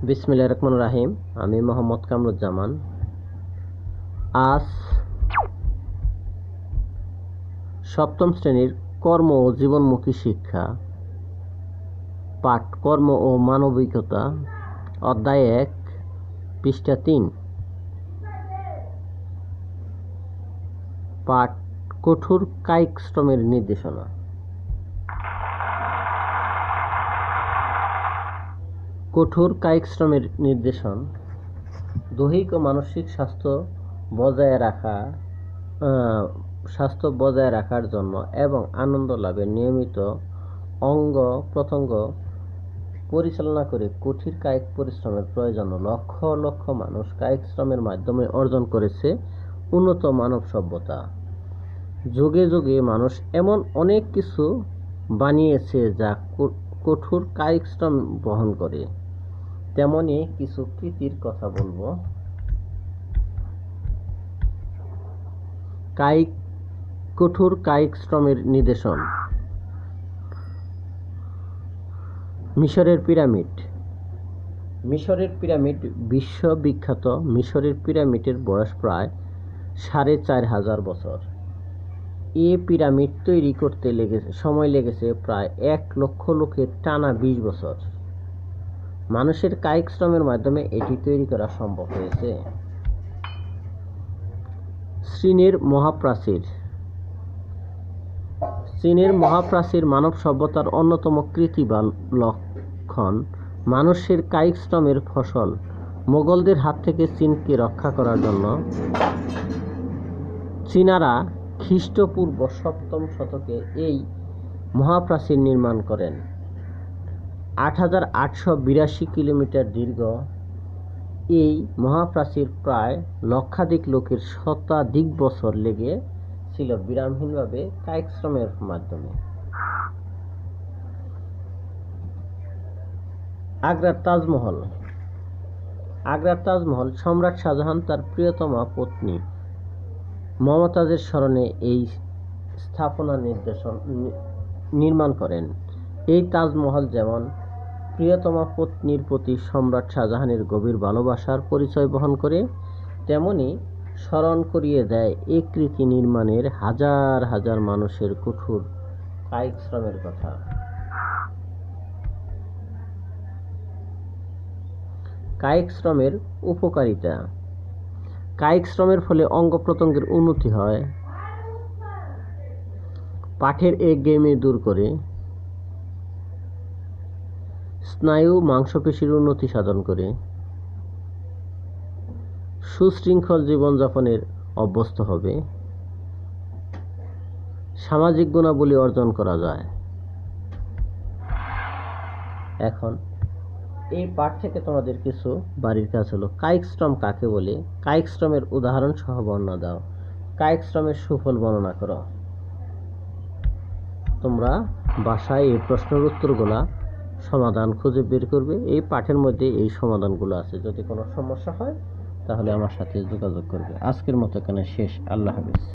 বিসমিল্লাহির রহমানির রহিম। আমি মোহাম্মদ কামরুজ্জামান। আজ সপ্তম শ্রেণীর কর্ম ও জীবনমুখী শিক্ষা পাঠ কর্ম ও মানবিকতা অধ্যায় 1 পৃষ্ঠা 3 পাঠ কঠোর কায়িক শ্রমের নির্দেশনা। কঠোর কায়িক শ্রমের নির্দেশন দৈহিক ও মানসিক স্বাস্থ্য বজায় রাখার জন্য এবং আনন্দ লাভের নিয়মিত অঙ্গ প্রত্যঙ্গ পরিচালনা করে কঠিন কায়িক পরিশ্রমের প্রয়োজন। লক্ষ লক্ষ মানুষ কায়িক শ্রমের মাধ্যমে অর্জন করেছে উন্নত মানব সভ্যতা। যুগে যুগে মানুষ এমন অনেক কিছু বানিয়েছে যা কঠোর কায়িক শ্রম বহন করে। তেমনি কিছু কৃতির কথা বলবো। কঠোর কায়িক শ্রমের নিদর্শন। মিশরের পিরামিড। বিশ্ববিখ্যাত মিশরের পিরামিডের বয়স প্রায় 4500 বছর। এ পিরামিড তৈরি করতে সময় লেগেছে প্রায় 1 লক্ষ লোকের টানা 20 বছর। মানুষের কায়িক শ্রমের মাধ্যমে এটি তৈরি করা সম্ভব হয়েছে। চীনের মহাপ্রাচীর মানব সভ্যতার অন্যতম কৃতি বা লক্ষণ মানুষের কায়িক শ্রমের ফসল। মোগলদের হাত থেকে চীনকে রক্ষা করার জন্য চীনারা খ্রিস্টপূর্ব 7ম শতকে এই মহাপ্রাচীর নির্মাণ করেন। 8882 কিলোমিটার দীর্ঘ এই মহাপ্রাচীর প্রায় লক্ষাধিক লোকের শতাধিক বছর লেগেছিল বিরামহীনভাবে কায়িক শ্রমের মাধ্যমে। আগ্রার তাজমহল সম্রাট শাহজাহান তার প্রিয়তমা পত্নী মমতাজের স্মরণে এই স্থাপনা নির্মাণ করেন। এই তাজমহল যেমন প্রিয়তমা পত্নীর প্রতি সম্রাট শাহজাহানের গভীর ভালোবাসার পরিচয় বহন করে, তেমনি স্মরণ করিয়ে দেয় এই কৃতি নির্মাণের হাজার হাজার মানুষের কঠোর কায়িক শ্রমের কথা। কায়িক শ্রমের উপকারিতা। কায়িক শ্রমের ফলে অঙ্গ প্রত্যঙ্গের উন্নতি হয়, পাঠের একঘেয়েমি দূর করে, স্নায়ু মাংসপেশির উন্নতি সাধন করে, সুশৃঙ্খল জীবনযাপনের অভ্যস্ত হবে, সামাজিক গুণাবলী অর্জন করা যায়। এখন এই পাঠ থেকে তোমাদের কিছু বাড়ির কাজ হলো। কায়িক শ্রম কাকে বলে? কায়িক শ্রমের উদাহরণ সহ বর্ণনা দাও। কায়িক শ্রমের সুফল বর্ণনা করো। তোমরা বাসায় এই প্রশ্নের উত্তরগুলা সমাধান খুঁজে বের করবে। এই পাঠের মধ্যে এই সমাধানগুলো আছে। যদি কোনো সমস্যা হয় তাহলে আমার সাথে যোগাযোগ করবে। আজকের মতো এখানে শেষ। আল্লাহ হাফেজ।